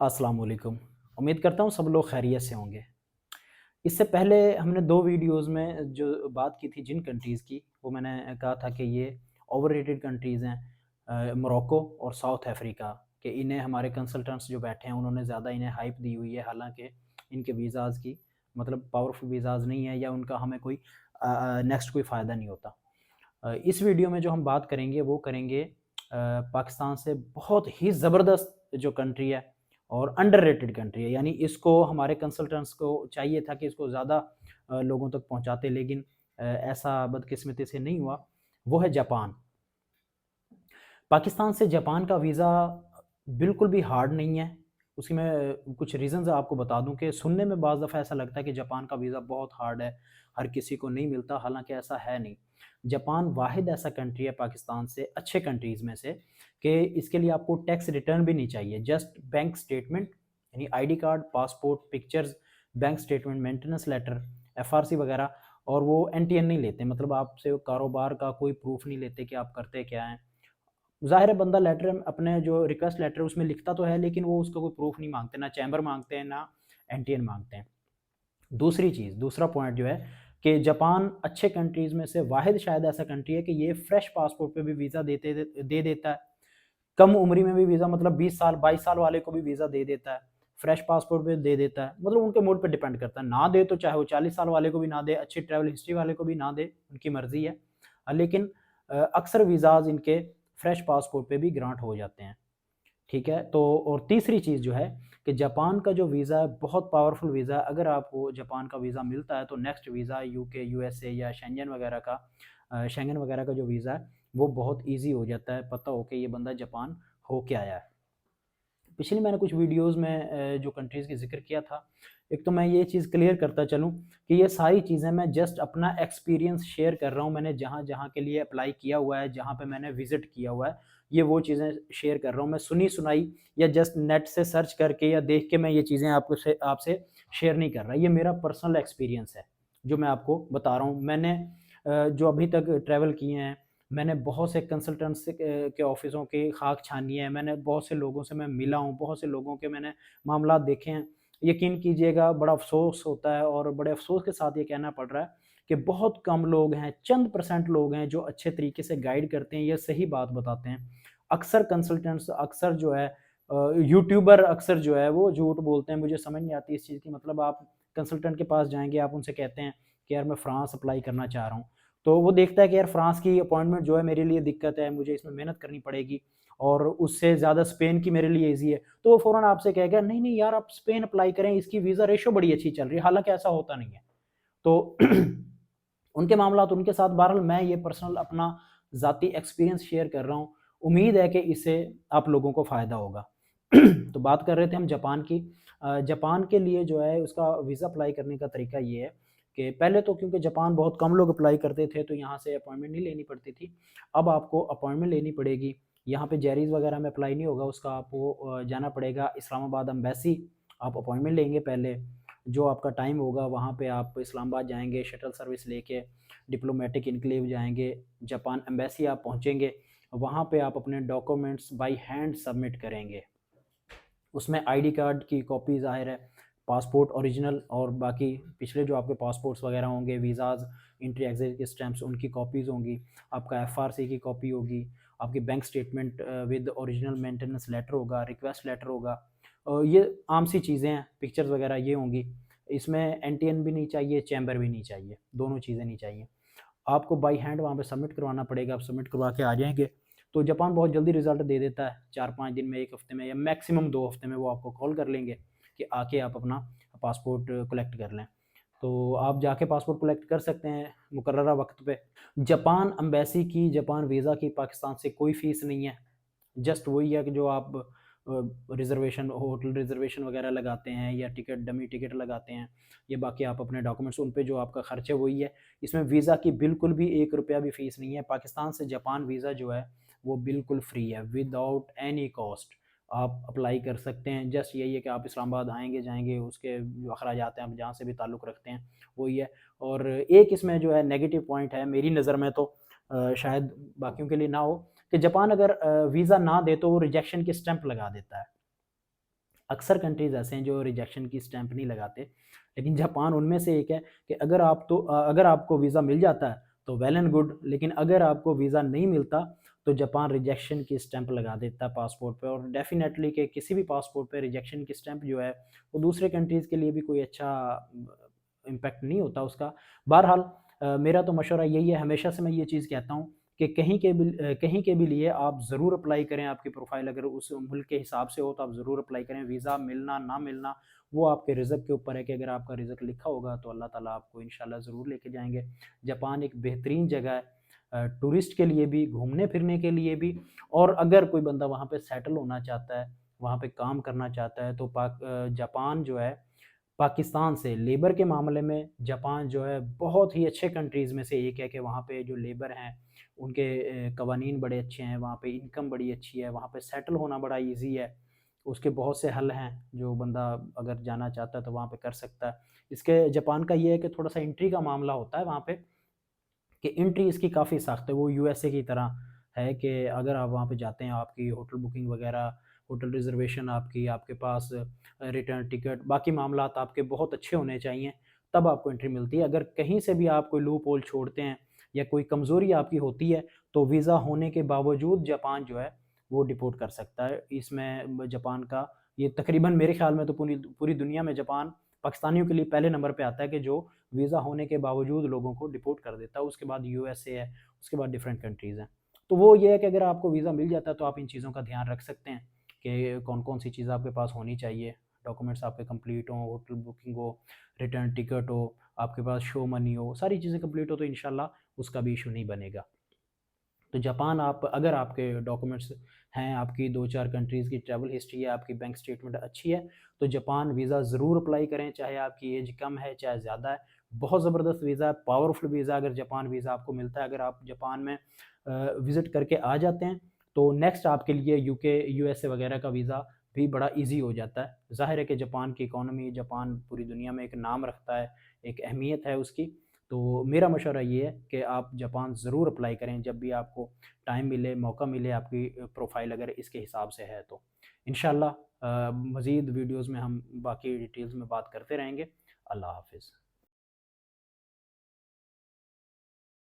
अस्सलाम वालेकुम। उम्मीद करता हूँ सब लोग खैरियत से होंगे। इससे पहले हमने 2 वीडियोज़ में जो बात की थी जिन कंट्रीज़ की, वो मैंने कहा था कि ये ओवररेटेड कंट्रीज़ हैं मोरक्को और साउथ अफ्रीका कि इन्हें हमारे कंसल्टेंट्स जो बैठे हैं उन्होंने ज़्यादा इन्हें हाइप दी हुई है, हालाँकि इनके वीज़ाज़ की मतलब पावरफुल वीज़ाज़ नहीं है या उनका हमें कोई नेक्स्ट कोई फ़ायदा नहीं होता। इस वीडियो में जो हम बात करेंगे वो करेंगे पाकिस्तान से बहुत ही ज़बरदस्त जो कंट्री है और अंडररेटेड कंट्री है, यानी इसको हमारे कंसल्टेंट्स को चाहिए था कि इसको ज़्यादा लोगों तक पहुंचाते, लेकिन ऐसा बदकिस्मती से नहीं हुआ। वो है जापान। पाकिस्तान से जापान का वीज़ा बिल्कुल भी हार्ड नहीं है। उसकी मैं कुछ रीज़न्स आपको बता दूं कि सुनने में बाज़ दफ़ा ऐसा लगता है कि जापान का वीज़ा बहुत हार्ड है, हर किसी को नहीं मिलता, हालांकि ऐसा है नहीं। जापान वाहिद ऐसा कंट्री है पाकिस्तान से अच्छे कंट्रीज़ में से कि इसके लिए आपको टैक्स रिटर्न भी नहीं चाहिए, जस्ट बैंक स्टेटमेंट यानी ID card, passport, pictures, bank statement, maintenance letter, FRC वगैरह, और वो एनटीएन नहीं लेते, मतलब आपसे कारोबार का कोई प्रूफ नहीं लेते कि आप करते क्या हैं। ज़ाहिर है बंदा लेटर अपने जो रिक्वेस्ट लेटर है उसमें लिखता तो है, लेकिन वो उसका कोई प्रूफ नहीं मांगते, ना चैम्बर मांगते हैं ना एनटीएन मांगते हैं। दूसरी चीज़, दूसरा पॉइंट जो है कि जापान अच्छे कंट्रीज़ में से वाहिद शायद ऐसा कंट्री है कि ये फ्रेश पासपोर्ट पे भी वीज़ा दे देता है। कम उम्री में भी वीज़ा, मतलब 20 साल 22 साल वाले को भी वीज़ा दे देता है, फ्रेश पासपोर्ट पे दे देता है, मतलब उनके मूड पे डिपेंड करता है। ना दे तो चाहे वो 40 साल वाले को भी ना दे, अच्छी ट्रैवल हिस्ट्री वाले को भी ना दे, उनकी मर्ज़ी है। लेकिन अक्सर वीज़ाज़ इनके फ्रेश पासपोर्ट पे भी ग्रांट हो जाते हैं। ठीक है? तो और तीसरी चीज़ जो है कि जापान का जो वीज़ा है बहुत पावरफुल वीज़ा है। अगर आपको जापान का वीज़ा मिलता है तो नेक्स्ट वीज़ा यूके, यूएसए या शेंगन वगैरह का जो वीज़ा है वो बहुत ईज़ी हो जाता है, पता हो कि ये बंदा जापान हो के आया है। पिछली मैंने कुछ वीडियोज़ में जो कंट्रीज़ की ज़िक्र किया था, एक तो मैं ये चीज़ क्लियर करता चलूँ कि ये सारी चीज़ें मैं जस्ट अपना एक्सपीरियंस शेयर कर रहा हूँ। मैंने जहाँ-जहाँ के लिए अप्लाई किया हुआ है, जहाँ पे मैंने विज़िट किया हुआ है, ये वो चीज़ें शेयर कर रहा हूँ। मैं सुनी-सुनाई या जस्ट नेट से सर्च करके या देख के मैं ये चीज़ें आपसे शेयर नहीं कर रहा। ये मेरा पर्सनल एक्सपीरियंस है, जो मैं आपको बता रहा हूँ। मैंने जो अभी तक ट्रैवल किए हैं, मैंने बहुत से कंसल्टेंट्स के ऑफ़िसों की खाक छानी है, मैंने बहुत से लोगों से मैं मिला हूँ, बहुत से लोगों के मैंने मामलात देखे हैं। यकीन कीजिएगा बड़ा अफ़सोस होता है और बड़े अफ़सोस के साथ ये कहना पड़ रहा है कि बहुत कम लोग हैं, चंद परसेंट लोग हैं जो अच्छे तरीके से गाइड करते हैं या सही बात बताते हैं। अक्सर कंसल्टेंट्स, अक्सर जो है यूट्यूबर अक्सर जो है वो झूठ बोलते हैं। मुझे समझ नहीं आती इस चीज़ की, मतलब आप कंसल्टेंट के पास जाएँगे, आप उनसे कहते हैं कि यार मैं फ्रांस अप्लाई करना चाह रहा हूँ। तो वो देखता है कि यार फ्रांस की अपॉइंटमेंट जो है मेरे लिए दिक्कत है, मुझे इसमें मेहनत करनी पड़ेगी और उससे ज़्यादा स्पेन की मेरे लिए ईज़ी है। तो वो फ़ौरन आपसे कहेगा नहीं, नहीं यार आप स्पेन अप्लाई करें, इसकी वीज़ा रेशो बड़ी अच्छी चल रही है, हालाँकि ऐसा होता नहीं है। तो उनके मामलात उनके साथ, बहरहाल मैं ये पर्सनल अपना ज़ाती एक्सपीरियंस शेयर कर रहा हूँ। उम्मीद है कि इससे आप लोगों को फ़ायदा होगा। तो बात कर रहे थे हम जापान की। जापान के लिए जो है उसका वीज़ा अप्लाई करने का तरीका ये है कि पहले तो क्योंकि जापान बहुत कम लोग अप्लाई करते थे तो यहाँ से अपॉइंटमेंट नहीं लेनी पड़ती थी। अब आपको अपॉइंटमेंट लेनी पड़ेगी। यहाँ पे जेरीज़ वगैरह में अप्लाई नहीं होगा, उसका आपको जाना पड़ेगा इस्लामाबाद एम्बेसी। आप अपॉइंटमेंट लेंगे पहले, जो आपका टाइम होगा वहाँ पे आप इस्लामाबाद जाएँगे, शटल सर्विस लेके डिप्लोमेटिक इनक्लेव जाएँगे, जापान एम्बेसी आप पहुँचेंगे, वहाँ पे आप अपने डॉक्यूमेंट्स बाय हैंड सबमिट करेंगे। उसमें आईडी कार्ड की कॉपी ज़ाहिर है, पासपोर्ट ओरिजिनल और बाकी पिछले जो आपके पासपोर्ट्स वगैरह होंगे, वीज़ाज़, एंट्री एग्ज़िट के स्टैम्प्स, उनकी कॉपीज़ होंगी, आपका एफआरसी की कॉपी होगी, आपकी bank statement with original maintenance letter होगा, रिक्वेस्ट लेटर होगा। ये आम सी चीज़ें हैं, पिक्चर्स वगैरह ये होंगी। इसमें एनटीएन भी नहीं चाहिए, चैम्बर भी नहीं चाहिए, दोनों चीज़ें नहीं चाहिए। आपको बाय हैंड वहाँ पे सबमिट करवाना पड़ेगा, आप सबमिट करवा के आ जाएँगे, तो जापान बहुत जल्दी रिज़ल्ट दे देता है, 4-5 दिन में, 1 हफ़्ते में या मैक्सिमम 2 हफ़्ते में वो आपको कॉल कर लेंगे कि आके आप अपना पासपोर्ट कलेक्ट कर लें। तो आप जाके पासपोर्ट कलेक्ट कर सकते हैं मुकर्ररा वक़्त पे। जापान एम्बेसी की, जापान वीज़ा की पाकिस्तान से कोई फ़ीस नहीं है। जस्ट वही है कि जो आप रिज़र्वेशन, होटल रिज़र्वेशन वगैरह लगाते हैं या टिकट, डमी टिकट लगाते हैं, ये बाकी आप अपने डॉक्यूमेंट्स उन पे जो आपका खर्च है वही है। इसमें वीज़ा की बिल्कुल भी 1 रुपया भी फ़ीस नहीं है। पाकिस्तान से जापान वीज़ा जो है वो बिल्कुल फ्री है, विदाउट एनी कॉस्ट आप अप्लाई कर सकते हैं। जस्ट यही है कि आप इस्लामाबाद आएँगे, जाएँगे, उसके जो अखराजात हैं, आप जहाँ से भी ताल्लुक़ रखते हैं, वही है। और एक इसमें जो है नेगेटिव पॉइंट है मेरी नज़र में, तो शायद बाकियों के लिए ना हो, कि जापान अगर वीज़ा ना दे तो वो रिजेक्शन की स्टैंप लगा देता है। अक्सर कंट्रीज़ ऐसे हैं जो रिजेक्शन की स्टैंप नहीं लगाते, लेकिन जापान उनमें से एक है कि अगर आपको वीज़ा मिल जाता है तो वेल एंड गुड, लेकिन अगर आपको वीज़ा नहीं मिलता तो जापान रिजेक्शन की स्टैंप लगा देता है पासपोर्ट पे। और डेफ़िनेटली कि किसी भी पासपोर्ट पे रिजेक्शन की स्टैंप जो है वो दूसरे कंट्रीज़ के लिए भी कोई अच्छा इम्पैक्ट नहीं होता उसका। बहरहाल मेरा तो मशवरा यही है, हमेशा से मैं ये चीज़ कहता हूँ कि कहीं के भी लिए आप ज़रूर अप्लाई करें। आपकी प्रोफ़ाइल अगर उस मुल्क के हिसाब से हो तो आप ज़रूर अप्लाई करें। वीज़ा मिलना ना मिलना वो आपके रिज़्क के ऊपर है कि अगर आपका रिज़्क लिखा होगा तो अल्लाह ताला आपको इंशाल्लाह ज़रूर लेके जाएँगे। जापान एक बेहतरीन जगह है टूरिस्ट के लिए भी, घूमने-फिरने के लिए भी। और अगर कोई बंदा वहाँ पे सेटल होना चाहता है, वहाँ पे काम करना चाहता है तो जापान जो है पाकिस्तान से लेबर के मामले में जापान जो है बहुत ही अच्छे कंट्रीज़ में से एक है कि वहाँ पे जो लेबर हैं उनके कवानीन बड़े अच्छे हैं, वहाँ पे इनकम बड़ी अच्छी है, वहाँ पे सेटल होना बड़ा ईज़ी है। उसके बहुत से हल हैं, जो बंदा अगर जाना चाहता है तो वहाँ पे कर सकता है। इसके जापान का ये है कि थोड़ा-सा एंट्री का मामला होता है वहाँ पे, कि एंट्री इसकी काफ़ी सख्त है, वो यूएसए की तरह है कि अगर आप वहाँ पे जाते हैं, आपकी होटल बुकिंग वगैरह, होटल रिज़र्वेशन आपकी, आपके पास रिटर्न टिकट, बाकी मामलात आपके बहुत अच्छे होने चाहिए, तब आपको एंट्री मिलती है। अगर कहीं से भी आप कोई लूप होल छोड़ते हैं या कोई कमज़ोरी आपकी होती है, तो वीज़ा होने के बावजूद जापान जो है, वो डिपोर्ट कर सकता है। इसमें जापान का ये तकरीबन मेरे ख़्याल में तो पूरी पूरी दुनिया में जापान पाकिस्तानियों के लिए पहले नंबर पे आता है कि जो वीज़ा होने के बावजूद लोगों को डिपोर्ट कर देता है। उसके बाद यूएसए है, उसके बाद डिफरेंट कंट्रीज़ हैं। तो वो ये है कि अगर आपको वीज़ा मिल जाता है तो आप इन चीज़ों का ध्यान रख सकते हैं कि कौन-कौन सी चीज़ आपके पास होनी चाहिए। डॉक्यूमेंट्स आपके कंप्लीट हों, होटल बुकिंग हो, रिटर्न टिकट हो, आपके पास शो मनी हो, सारी चीज़ें कंप्लीट हो तो इंशाल्लाह उसका भी इश्यू नहीं बनेगा। तो जापान आप अगर आपके डॉक्यूमेंट्स हैं, आपकी 2-4 कंट्रीज़ की ट्रैवल हिस्ट्री है, आपकी बैंक स्टेटमेंट अच्छी है, तो जापान वीज़ा ज़रूर अप्लाई करें, चाहे आपकी एज कम है, चाहे ज़्यादा है। बहुत ज़बरदस्त वीज़ा है, पावरफुल वीज़ा अगर जापान वीज़ा आपको मिलता है, अगर आप जापान में विज़िट करके आ जाते हैं, तो नेक्स्ट आपके लिए यूके, यूएसए वगैरह का वीज़ा भी बड़ा ईज़ी हो जाता है। ज़ाहिर है कि जापान की इकॉनमी, जापान पूरी दुनिया में एक नाम रखता है, एक अहमियत है उसकी। तो मेरा मशवरा ये है कि आप जापान ज़रूर अप्लाई करें जब भी आपको टाइम मिले, मौका मिले, आपकी प्रोफ़ाइल अगर इसके हिसाब से है तो। इंशाल्लाह मज़ीद वीडियोज़ में हम बाकी डिटेल्स में बात करते रहेंगे। अल्लाह हाफ़िज़।